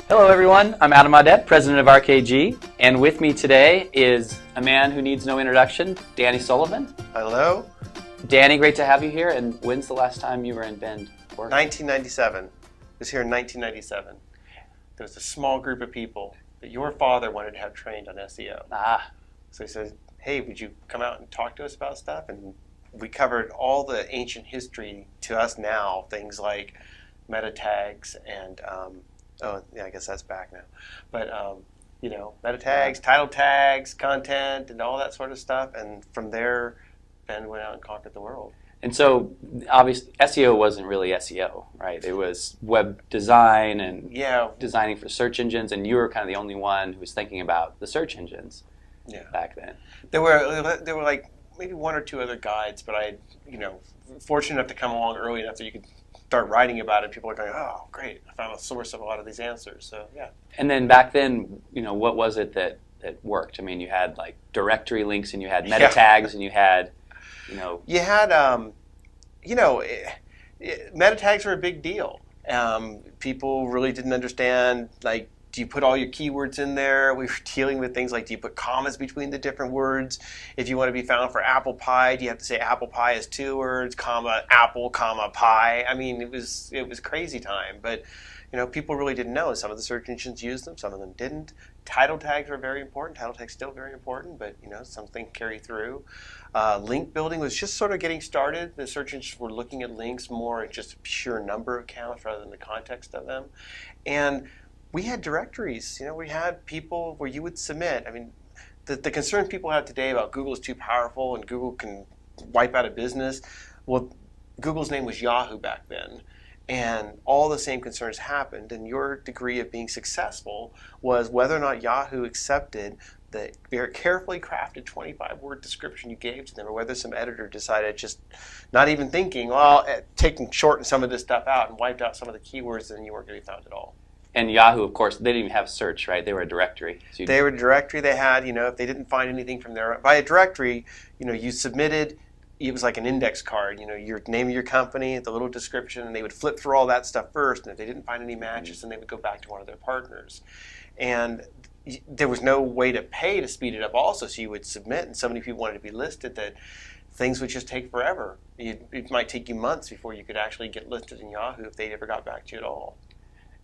Hello everyone, I'm Audette, president of RKG, and with me today is a man who needs no introduction, Danny Sullivan. Hello. Danny, great to have you here, and when's the last time you were in Bend working? 1997. I was here in 1997. There was a small group of people that your father wanted to have trained on SEO. So he said, hey, would you come out and talk to us about stuff? And we covered all the ancient history to us now, things like meta tags and oh, yeah, I guess that's back now. But, meta tags, title tags, content, and all that sort of stuff. And from there, Ben went out and conquered the world. And so, obviously, SEO wasn't really SEO, right? It was web design and designing for search engines, and you were kind of the only one who was thinking about the search engines back then. There were like maybe one or two other guides, but I, fortunate enough to come along early enough that you could start writing about it. People are going, oh, great, I found a source of a lot of these answers. So, yeah. And then back then, what was it that worked? I mean, you had like directory links, and you had meta tags, and you had, You had, meta tags were a big deal. People really didn't understand, like, do you put all your keywords in there? We were dealing with things like, do you put commas between the different words? If you want to be found for apple pie, do you have to say apple pie is 2 words, comma, apple, comma, pie? I mean, it was crazy time. But, people really didn't know. Some of the search engines used them, some of them didn't. Title tags were very important. Title tags still very important, but, something carry through. Link building was just sort of getting started. The search engines were looking at links more at just a pure number of counts rather than the context of them. And we had directories. We had people where you would submit. I mean, the concern people have today about Google is too powerful and Google can wipe out a business. Well, Google's name was Yahoo back then, and all the same concerns happened. And your degree of being successful was whether or not Yahoo accepted the very carefully crafted 25-word description you gave to them, or whether some editor decided, just not even thinking, shorten some of this stuff out and wiped out some of the keywords, then you weren't going to be found at all. And Yahoo, of course, they didn't even have search, right? They were a directory. So they were a directory. They had, if they didn't find anything from there, by a directory, you submitted, it was like an index card, your name of your company, the little description, and they would flip through all that stuff first, and if they didn't find any matches, then they would go back to one of their partners. And there was no way to pay to speed it up also, so you would submit, and so many people wanted to be listed that things would just take forever. It might take you months before you could actually get listed in Yahoo if they ever got back to you at all.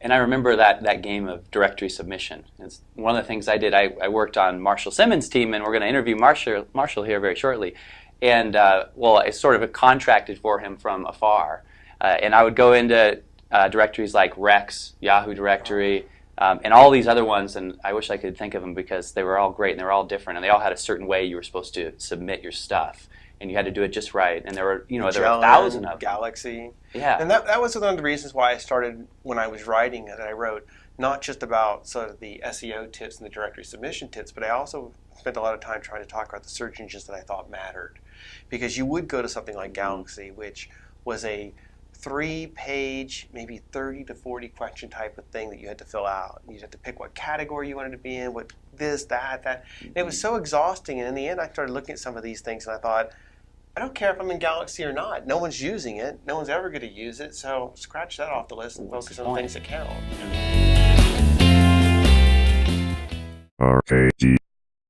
And I remember that game of directory submission. It's one of the things I did. I worked on Marshall Simmons' team, and we're going to interview Marshall here very shortly. And, I sort of contracted for him from afar. And I would go into directories like Rex, Yahoo directory, and all these other ones, and I wish I could think of them because they were all great and they were all different, and they all had a certain way you were supposed to submit your stuff. And you had to do it just right. And there were, there were 1,000 of them. Galaxy. Yeah. And that was one of the reasons why I started, when I was writing, that I wrote not just about sort of the SEO tips and the directory submission tips, but I also spent a lot of time trying to talk about the search engines that I thought mattered. Because you would go to something like Galaxy, which was a 3-page, maybe 30 to 40 question type of thing that you had to fill out. You had to pick what category you wanted to be in, what this, that. And it was so exhausting. And in the end, I started looking at some of these things, and I thought, I don't care if I'm in Galaxy or not. No one's using it. No one's ever going to use it. So scratch that off the list and focus on things that count. RKG.